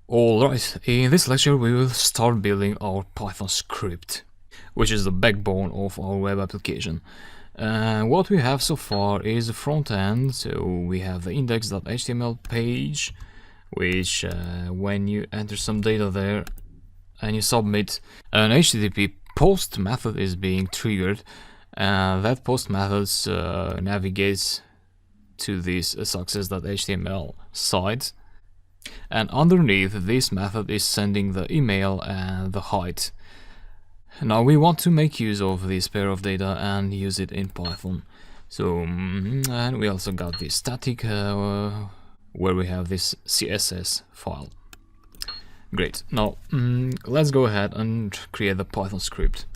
Alright, in this lecture we will start building our Python script, which is the backbone of our web application. What we have so far is the front end, so we have the index.html page, which when you enter some data there and you submit, an HTTP post method is being triggered, and that post method navigates to this success.html site. And underneath this method is sending the email and the height. Now we want to make use of this pair of data and use it in Python. So, and we also got this static where we have this CSS file. Great. Now let's go ahead and create the Python script.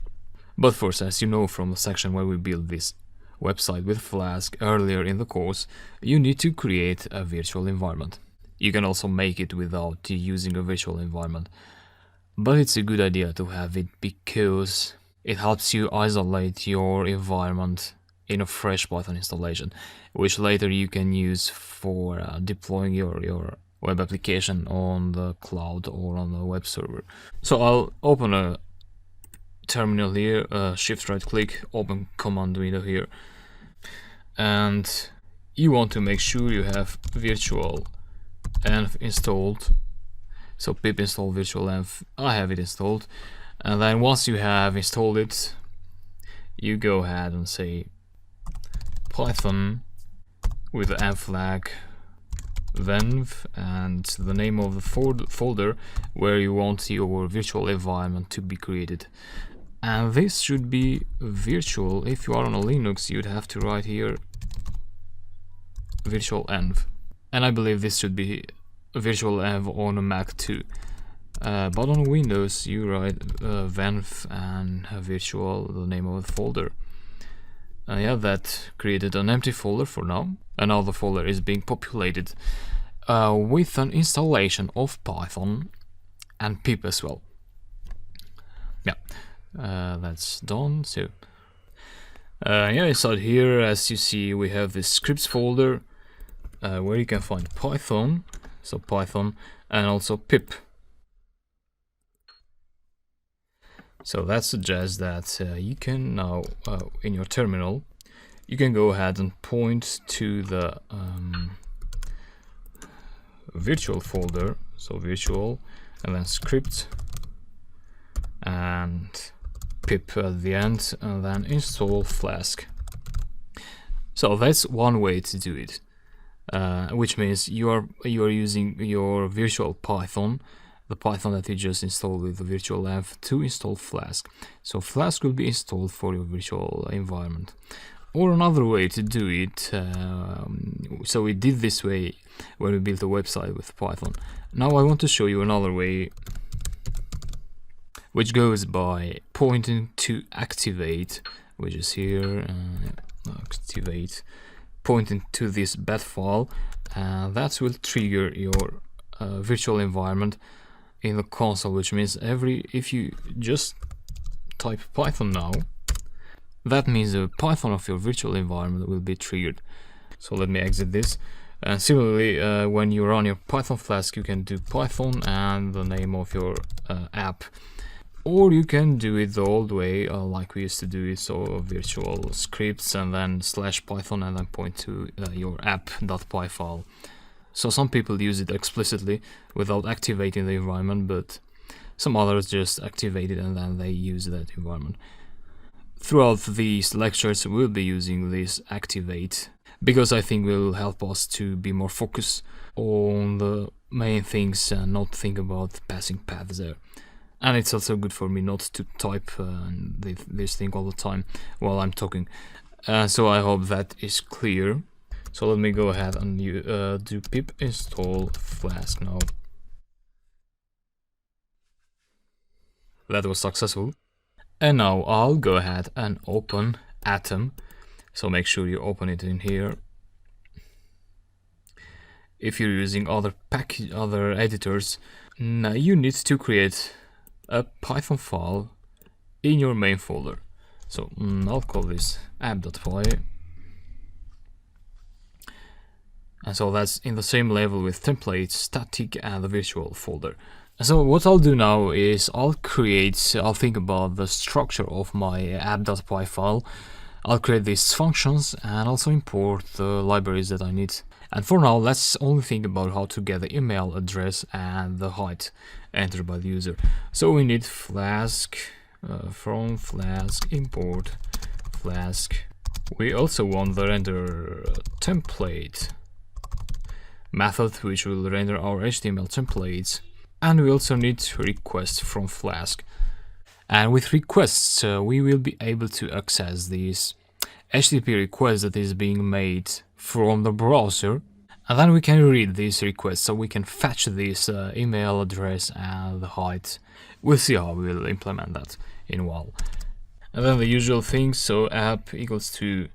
But first, as you know from the section where we built this website with Flask earlier in the course, you need to create a virtual environment. You can also make it without using a virtual environment, but it's a good idea to have it because it helps you isolate your environment in a fresh Python installation, which later you can use for deploying your web application on the cloud or on the web server. So I'll open a terminal here, shift right click, open command window here, and you want to make sure you have virtual env installed. So pip install virtual env, I have it installed. And then once you have installed it, you go ahead and say Python with the env flag venv and the name of the folder where you want your virtual environment to be created. And this should be virtual. If you are on a Linux, you'd have to write here virtual env. And I believe this should be virtual env on a Mac too. But on Windows, you write venv and virtual, the name of the folder. Yeah, that created an empty folder for now. Another folder is being populated with an installation of Python and pip as well. Yeah, that's done. So yeah, inside here, as you see, we have this scripts folder where you can find Python, so Python, and also pip. So that suggests that you can now, in your terminal, you can go ahead and point to the virtual folder, so virtual, and then script, and pip at the end, and then install Flask. So that's one way to do it. Which means you are using your virtual Python, the Python that you just installed with the virtual env, to install Flask. So Flask will be installed for your virtual environment. Or another way to do it, so we did this way when we built a website with Python. Now I want to show you another way, which goes by pointing to activate, which is here, activate, pointing to this bat file, and that will trigger your virtual environment in the console, which means if you just type Python now, that means the Python of your virtual environment will be triggered. So let me exit this. And similarly, when you run your Python Flask, you can do Python and the name of your app. Or you can do it the old way, like we used to do it, so virtual scripts and then /Python and then point to your app.py file. So some people use it explicitly without activating the environment, but some others just activate it and then they use that environment. Throughout these lectures, we'll be using this activate because I think will help us to be more focused on the main things and not think about passing paths there. And it's also good for me not to type this thing all the time while I'm talking. So I hope that is clear. So let me go ahead and do pip install Flask now. That was successful. And now I'll go ahead and open Atom. So make sure you open it in here. If you're using other editors, now you need to create a Python file in your main folder. So I'll call this app.py And so that's in the same level with templates, static, and the virtual folder. So what I'll do now is I'll think about the structure of my app.py file. I'll create these functions and also import the libraries that I need. And for now, let's only think about how to get the email address and the height entered by the user. So we need Flask, from Flask import Flask. We also want the render template method, which will render our HTML templates. And we also need request from Flask. And with requests, we will be able to access these HTTP requests that is being made from the browser. And then we can read these requests, so we can fetch this email address and the height. We'll see how we'll implement that in a while. And then the usual things, so app equals to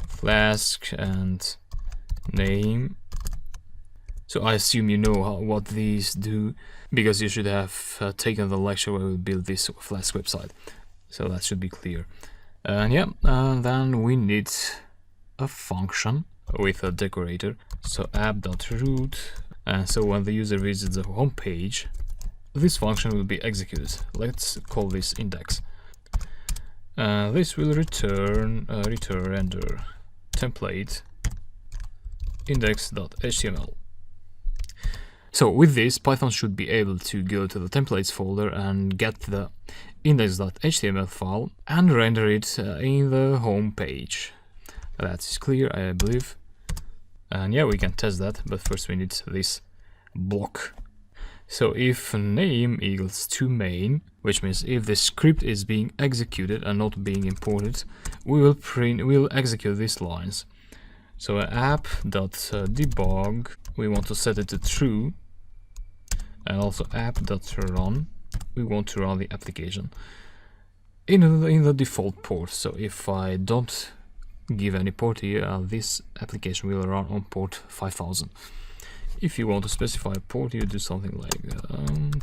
Flask and name. So I assume you know what these do, because you should have taken the lecture where we built this Flask website. So that should be clear. And yeah, then we need a function with a decorator. So app.root, and so when the user visits the home page, this function will be executed. Let's call this index. This will return render template index.html. So with this, Python should be able to go to the templates folder and get the index.html file and render it in the home page. That's clear, I believe. And yeah, we can test that, but first we need this block. So if name equals to main, which means if the script is being executed and not being imported, we'll execute these lines. So app.debug, we want to set it to true, and also app.run, we want to run the application in the default port. So if I don't give any port here, this application will run on port 5000. If you want to specify a port, you do something like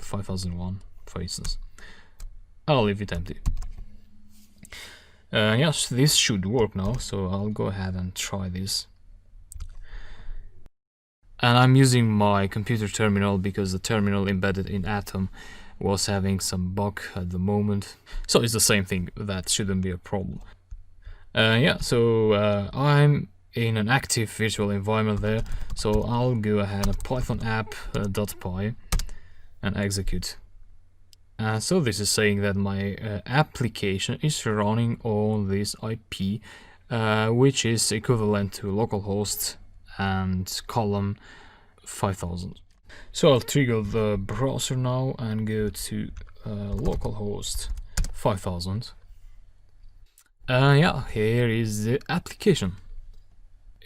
5001, for instance. I'll leave it empty. Yes, this should work now, so I'll go ahead and try this. And I'm using my computer terminal because the terminal embedded in Atom was having some bug at the moment. So it's the same thing, that shouldn't be a problem. Yeah, so I'm in an active virtual environment there, so I'll go ahead and python app.py and execute. So this is saying that my application is running on this IP, which is equivalent to localhost and column 5000. So I'll trigger the browser now and go to localhost 5000. Yeah, here is the application.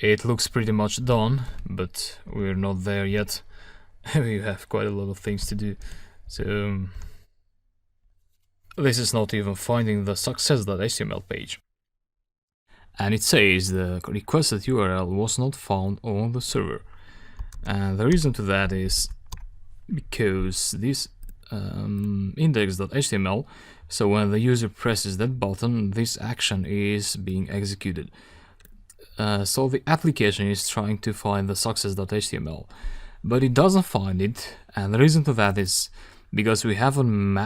It looks pretty much done, but we're not there yet. We have quite a lot of things to do. So this is not even finding the success.html page. And it says the requested URL was not found on the server. And the reason to that is because this index.html, so when the user presses that button, this action is being executed. So the application is trying to find the success.html, but it doesn't find it, and the reason to that is because we haven't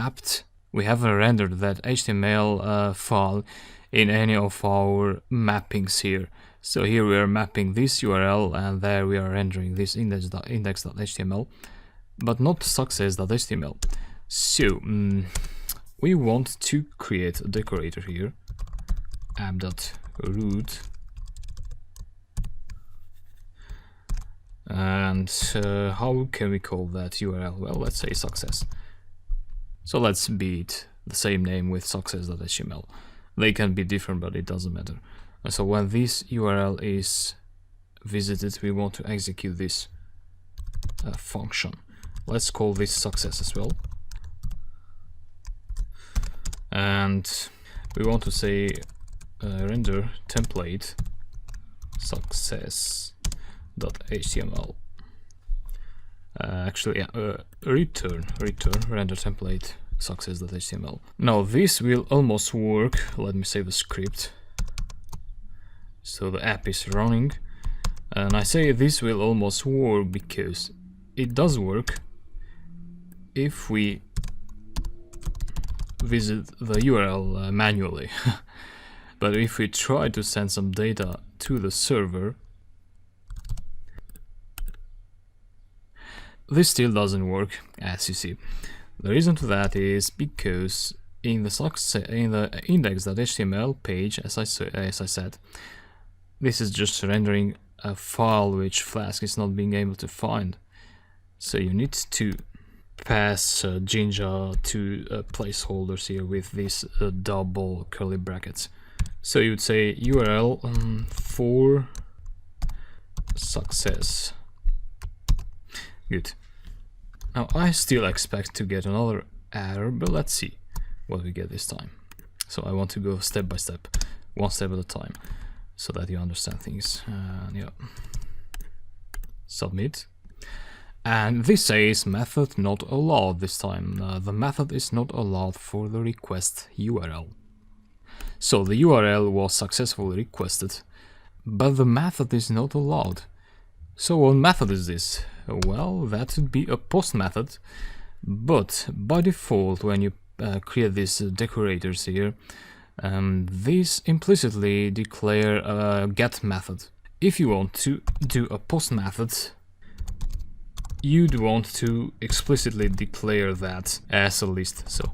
rendered that HTML file in any of our mappings here. So here we are mapping this URL, and there we are rendering this index.html, but not success.html. So we want to create a decorator here, app.root, and how can we call that URL? Well, let's say success. So let's beat the same name with success.html. They can be different, but it doesn't matter. So when this URL is visited, we want to execute this function. Let's call this success as well. And we want to say render template success.html. Actually, yeah, return render template success.html. Now this will almost work. Let me save the script. So the app is running, And I say this will almost work because it does work if we visit the URL manually. But if we try to send some data to the server, this still doesn't work, as you see. The reason for that is because in the index.html page, as I said, this is just rendering a file which Flask is not being able to find. So you need to pass Jinja to placeholders here with these double curly brackets. So you would say URL for success. Good. Now I still expect to get another error, but let's see what we get this time. So I want to go step by step, one step at a time, so that you understand things. Yeah. Submit. And this says method not allowed this time. The method is not allowed for the request URL. So the URL was successfully requested, but the method is not allowed. So what method is this? Well, that would be a post method, but by default when you create these decorators here, these implicitly declare a get method. If you want to do a post method, you'd want to explicitly declare that as a list. So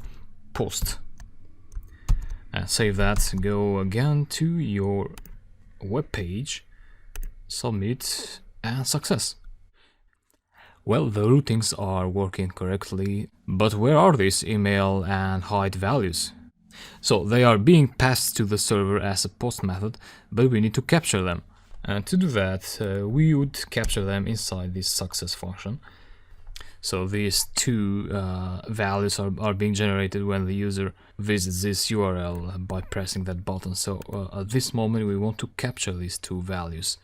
post. Save that, go again to your web page, submit, and success. Well, the routings are working correctly, but where are these email and height values? So they are being passed to the server as a post method, but we need to capture them. And to do that, we would capture them inside this success function. So these two values are being generated when the user visits this URL by pressing that button. So at this moment we want to capture these two values.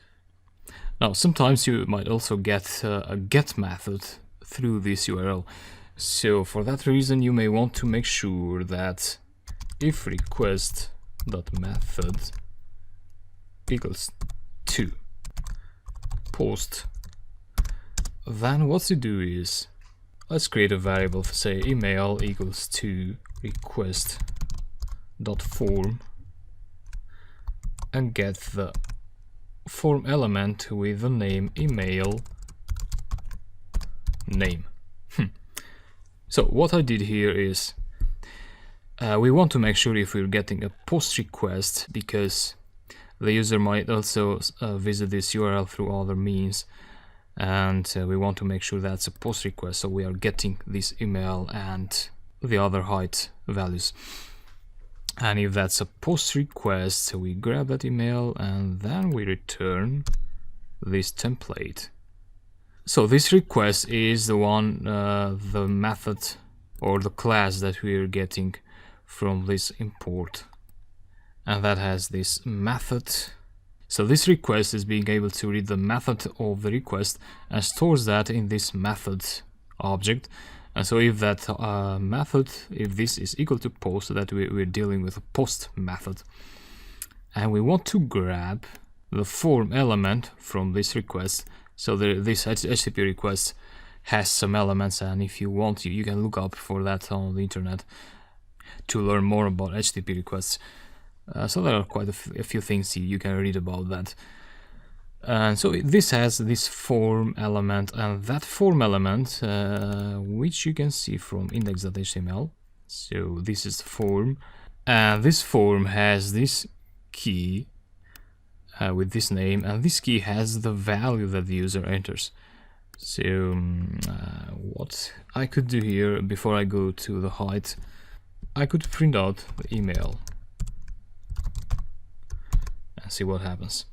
Now sometimes you might also get a get method through this URL. So for that reason you may want to make sure that if request.method equals to post, then what you do is, let's create a variable, say email equals to request.form, and get the form element with the name email name. So what I did here is we want to make sure if we're getting a post request, because the user might also visit this URL through other means, and we want to make sure that's a post request, so we are getting this email and the other height values. And if that's a post request, we grab that email and then we return this template. So this request is the one, the method or the class that we are getting from this import, and that has this method. So this request is being able to read the method of the request and stores that in this method object. And so if that method, if this is equal to post, that we're dealing with a post method. And we want to grab the form element from this request. So this HTTP request has some elements, and if you want, you can look up for that on the internet to learn more about HTTP requests. So there are quite a few things you can read about that. And so this has this form element, and that form element, which you can see from index.html. So this is the form, and this form has this key with this name, and this key has the value that the user enters. So what I could do here, before I go to the height, I could print out the email and see what happens.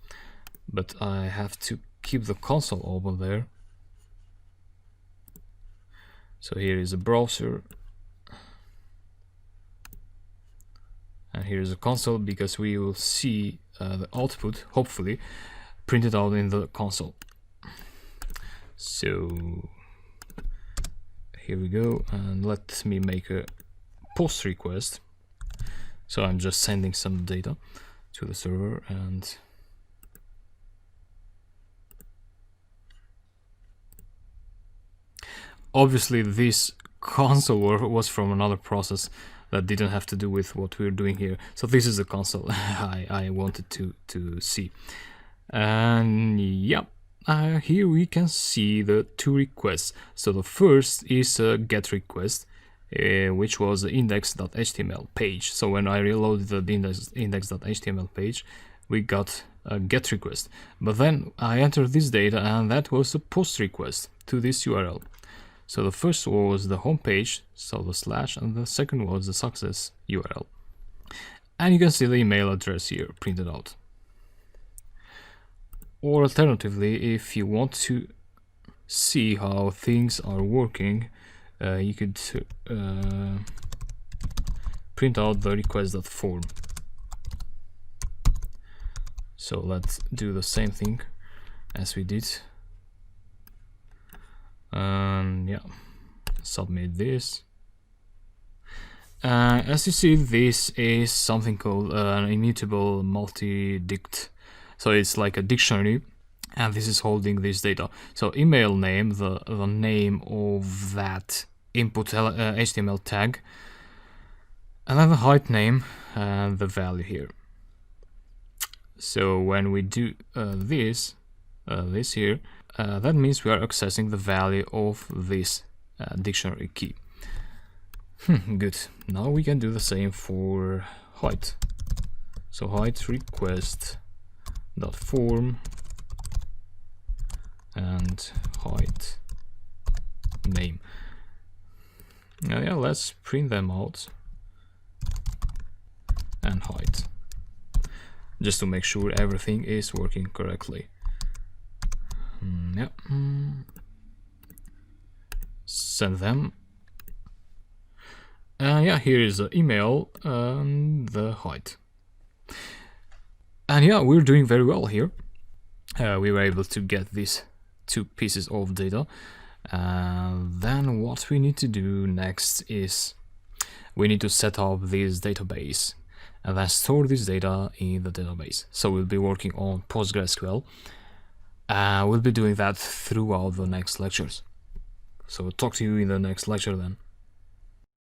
But I have to keep the console open there. So here is a browser, and here is a console, because we will see the output, hopefully, printed out in the console. So here we go, and let me make a post request. So I'm just sending some data to the server, and obviously this console was from another process that didn't have to do with what we're doing here. So this is the console I wanted to see. And yeah, here we can see the two requests. So the first is a get request, which was the index.html page. So when I reloaded the index.html page, we got a get request. But then I entered this data, and that was a post request to this URL. So the first was the home page, so the slash, and the second was the success URL. And you can see the email address here printed out. Or alternatively, if you want to see how things are working, you could print out the request.form. So let's do the same thing as we did. Yeah, submit this. As you see, this is something called an immutable multi-dict. So it's like a dictionary, and this is holding this data. So email name, the name of that input HTML tag, and then the height name and the value here. So when we do this here, that means we are accessing the value of this dictionary key. Good. Now we can do the same for height. So height request dot form and height name. Now, yeah, let's print them out, and height, just to make sure everything is working correctly. Yeah. Send them. Yeah, here is the email and the height. And yeah, we're doing very well here. We were able to get these two pieces of data. Then what we need to do next is we need to set up this database and then store this data in the database. So we'll be working on PostgreSQL. We'll be doing that throughout the next lectures. So talk to you in the next lecture then.